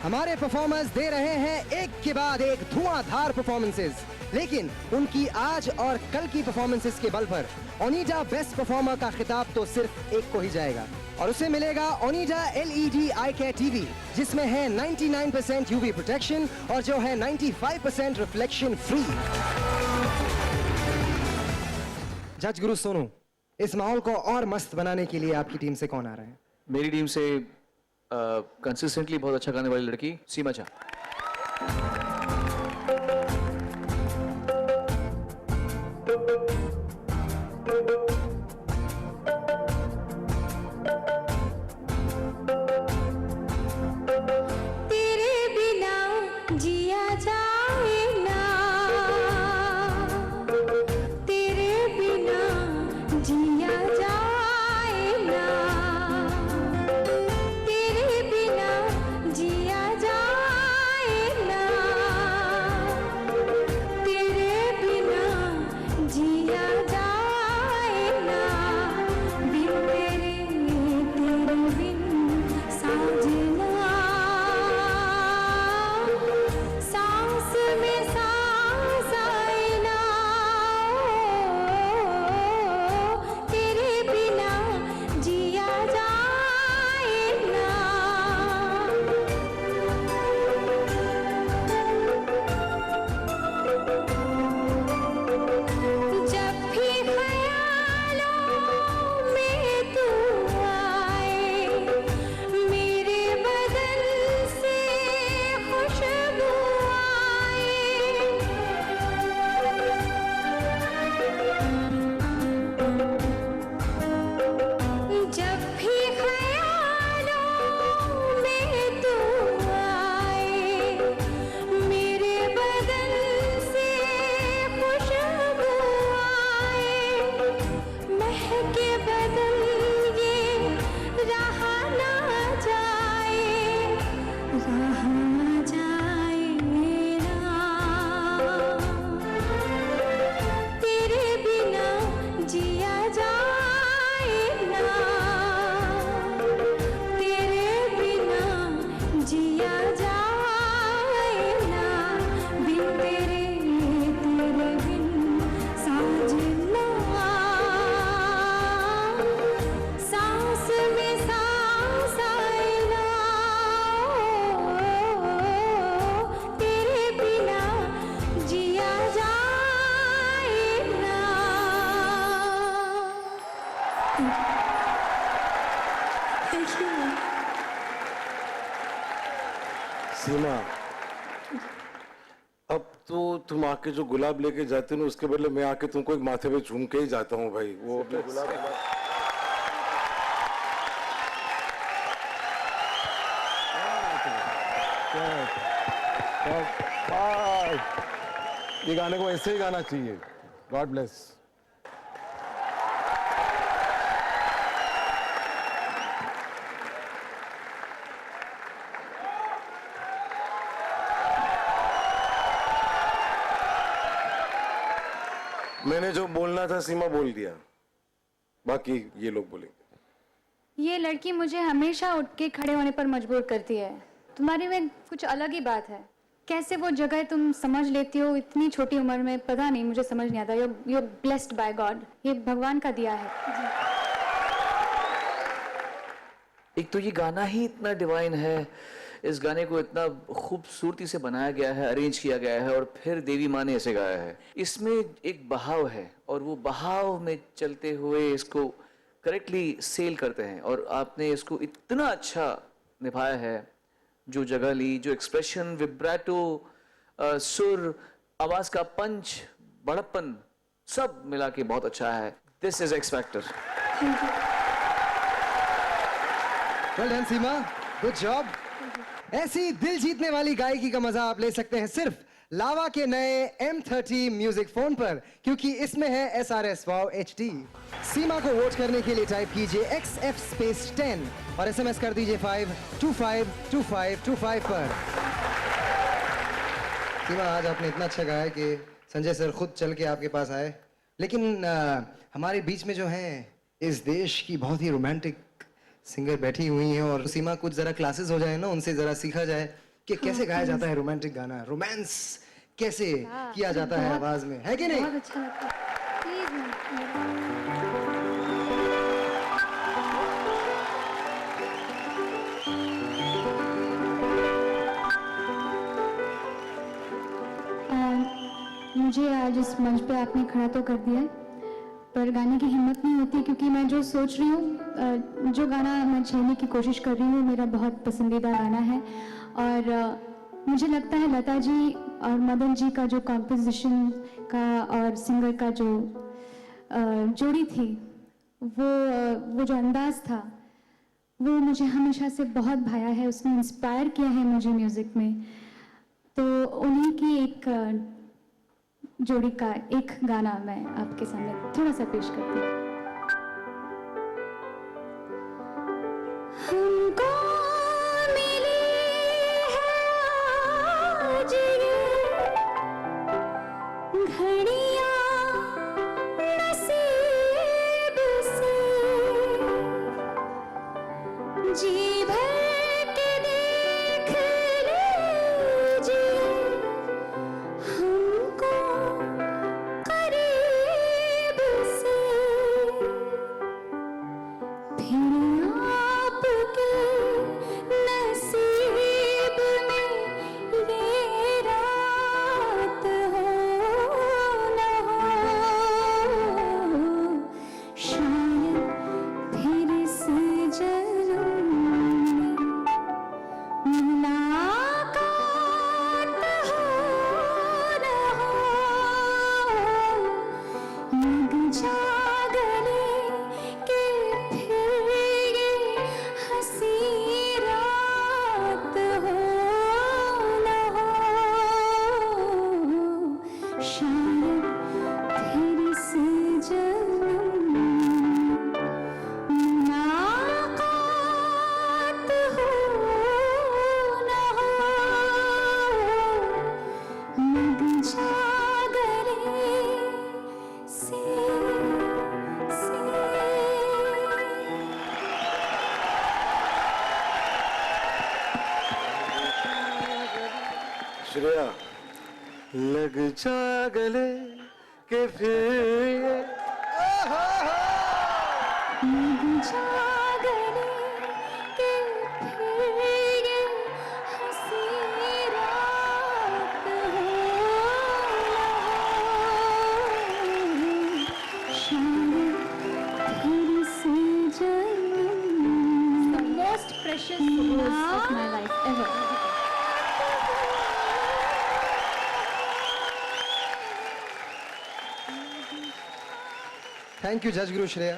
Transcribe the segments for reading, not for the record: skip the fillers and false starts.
हमारे परफॉर्मर्स दे रहे हैं एक के बाद एक धुआंधार परफॉर्मेंसेस, लेकिन उनकी आज और कल की परफॉर्मेंसेस के बल पर ओनिडा बेस्ट परफॉर्मर का खिताब तो सिर्फ एक को ही जाएगा और उसे मिलेगा ओनिडा LED आई केयर टीवी, जिसमें है 99% UV प्रोटेक्शन और जो है 95% रिफ्लेक्शन फ्री। जज गुरु सोनू, इस माहौल को और मस्त बनाने के लिए आपकी टीम से कौन आ रहा है? मेरी टीम से कंसिस्टेंटली बहुत अच्छा गाने वाली लड़की सीमा चा। तेरे बिना जिया जाए ना, तेरे बिना जिया जाए ना, तेरे बिना जिया जाए ना, तेरे बिना जिया जाए ना, बिन तेरे बिन साजना, सांस में सांस आए ना, तेरे बिना जिया जाए ना। जब भी ख्यालों में तू आए, मेरे बदन से खुशबू आए। जब भी ख्यालों में तू आए, मेरे बदन से खुशबू आए, महके बदन ये रहा ना जाए, रहा ना जाए ना, तेरे बिना जिया जाए ना, तेरे बिना जिया जाए ना, बिन तेरे बिन साजना, सांस में सांस आए ना, तेरे बिना जिया जाए ना। Thank you. सीमा, अब तो तुम आके जो गुलाब लेके जाते हो ना, उसके बदले मैं आके तुमको एक माथे पे झूम के ही जाता हूँ भाई। वो अपने गुलाब ये गाने को ऐसे ही गाना चाहिए। God bless. मैंने जो बोलना था सीमा बोल दिया, बाकी ये लोग बोलेंगे। ये लड़की मुझे हमेशा उठ के खड़े होने पर मजबूर करती है। तुम्हारे में कुछ अलग ही बात है। कैसे वो जगह तुम समझ लेती हो इतनी छोटी उम्र में, पता नहीं, मुझे समझ नहीं आता। You are blessed by God, ये भगवान का दिया है। एक तो ये गाना ही इतना डिवाइन है, इस गाने को इतना खूबसूरती से बनाया गया है, अरेंज किया गया है, और फिर देवी माँ ने ऐसे गाया है। इसमें एक बहाव है और वो बहाव में चलते हुए इसको करेक्टली सेल करते हैं, और आपने इसको इतना अच्छा निभाया है। जो जगह ली, जो एक्सप्रेशन, विब्राटो, सुर, आवाज का पंच, बड़प्पन, सब मिला के बहुत अच्छा है। This is x factor. Well done Seema, good job. ऐसी दिल जीतने वाली गायकी का मजा आप ले सकते हैं सिर्फ लावा के नए M30 म्यूजिक फोन पर, क्योंकि इसमें है SRS Wow HD। सीमा को वोट करने के लिए टाइप कीजिए XF10 और SMS कर दीजिए 5252525 पर। सीमा, आज आपने इतना अच्छा गाया कि संजय सर खुद चल के आपके पास आए, लेकिन हमारे बीच में जो है इस देश की बहुत ही रोमांटिक सिंगर बैठी हुई हैं, और सीमा कुछ जरा क्लासेस हो जाए ना, उनसे जरा सीखा जाए कि कैसे गाया जाता है रोमांटिक गाना, रोमांस कैसे किया जाता है आवाज में, है कि नहीं? बहुत अच्छा लगता है। प्लीज मुझे आज इस मंच पे आपने खड़ा तो कर दिया है, पर गाने की हिम्मत नहीं होती क्योंकि मैं जो सोच रही हूँ, जो गाना मैं छेड़ने की कोशिश कर रही हूँ, मेरा बहुत पसंदीदा गाना है। और मुझे लगता है लता जी और मदन जी का जो कॉम्पोजिशन का और सिंगर का जो जोड़ी थी, वो जो अंदाज था, वो मुझे हमेशा से बहुत भाया है, उसने इंस्पायर किया है मुझे म्यूज़िक में। तो उन्हीं की एक जोड़ी का एक गाना मैं आपके सामने थोड़ा सा पेश करती हूँ। हमको मिली है आज ये घड़ियाँ नसीब से, जी भर के देख लीजिए हमको करीब से, फिर आपके नसीब में ये रात हो न हो, शायद फिर से जन्म में मुलाकात हो न हो, लग जा गले के फिर ये हंसी रात हो न हो, शायद फिर से जन्म में मुलाकात हो न हो, लग जा गले से। श्रेया, लग जा गले के फिर ये लग जा गले के फिर ये हंसी रात हो शायद फिर से जन्म। The most precious rose of my life ever. Thank you जज गुरु श्रेया।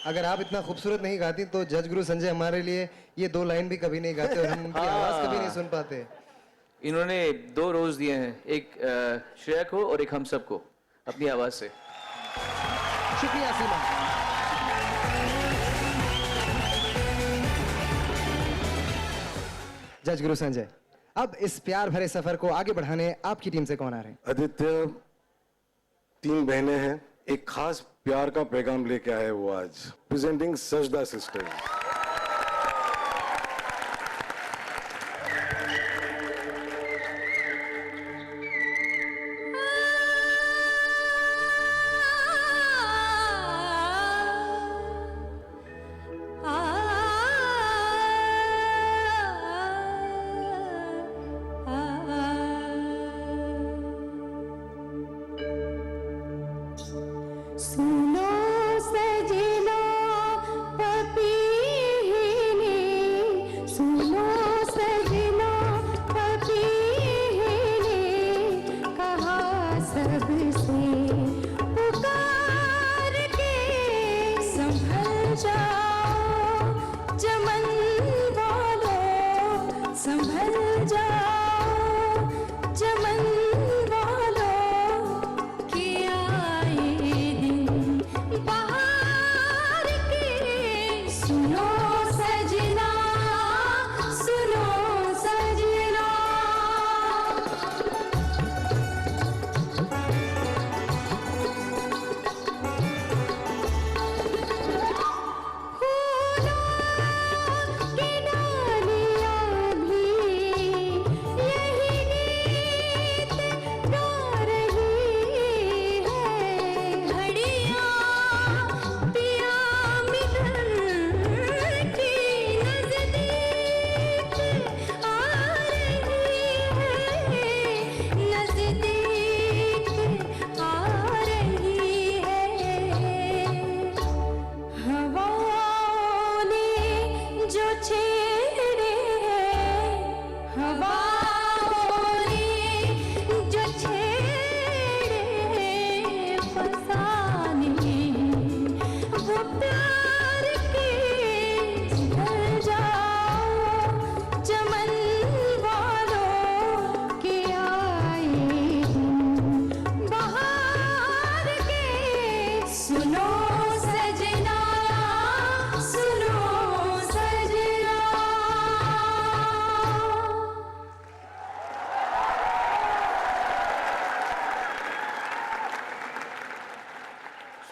अगर आप इतना खूबसूरत नहीं गाती तो जज गुरु संजय हमारे लिए ये 2 लाइन भी कभी नहीं गाते और हम उनकी आवाज कभी नहीं सुन पाते। इन्होंने 2 रोज दिए हैं, एक श्रेया को और एक हम सबको अपनी आवाज से। शुक्रिया सीमा। जज गुरु संजय, अब इस प्यार भरे सफर को आगे बढ़ाने आपकी टीम से कौन आ रहे हैं? आदित्य 3 बहनें हैं, एक खास प्यार का पैगाम लेके आए वो आज। प्रेजेंटिंग सजदा सिस्टर्स। सुनो सजना पपी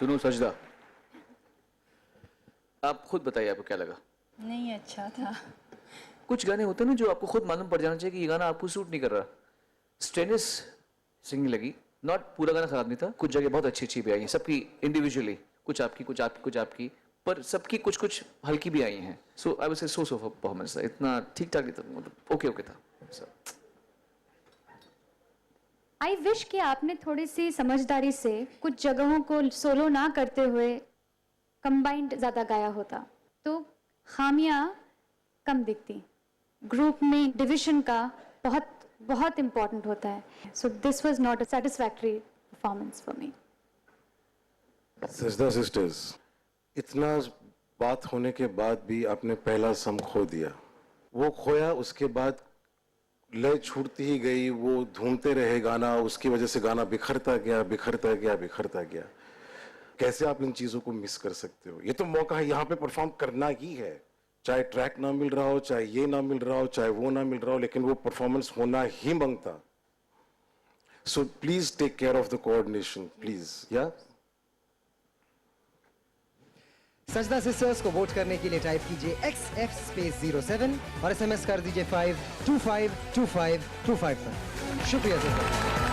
सुनो सजदा, आप खुद बताइए आपको क्या लगा? नहीं अच्छा था। कुछ गाने होते हैं ना जो आपको खुद मालूम पड़ जाना चाहिए कि ये गाना आपको सूट नहीं कर रहा। स्टेनिस सिंगिंग लगी, नॉट पूरा गाना खराब नहीं था, कुछ जगह बहुत अच्छी अच्छी भी आई हैं सबकी इंडिविजुअली, कुछ आपकी कुछ आपकी कुछ आपकी, पर सबकी कुछ कुछ हल्की भी आई हैं। सो आई वाज से सो परफॉर्मेंस था, इतना ठीक ठाक नहीं था, मतलब ओके ओके था। आई विश कि आपने थोड़ी सी समझदारी से कुछ जगहों को सोलो ना करते हुए कंबाइंड ज़्यादा गाया होता तो खामियां कम दिखती। ग्रुप में डिवीजन का बहुत बहुत इम्पोर्टेंट होता है। So this was not a satisfactory performance for me. सजदा सिस्टर्स, इतना बात होने के बाद भी आपने पहला सम खो दिया। वो खोया, उसके बाद लय छूटती ही गई, वो धूमते रहे गाना, उसकी वजह से गाना बिखरता गया बिखरता गया बिखरता गया। कैसे आप इन चीज़ों को मिस कर सकते हो? ये तो मौका है, यहाँ पे परफॉर्म करना ही है, चाहे ट्रैक ना मिल रहा हो, चाहे ये ना मिल रहा हो, चाहे वो ना मिल रहा हो, लेकिन वो परफॉर्मेंस होना ही मांगता। So please take care of the coordination please. या सजदा सिस्टर्स को वोट करने के लिए टाइप कीजिए XF07 और SMS कर दीजिए 5255252 पर। शुक्रिया सर।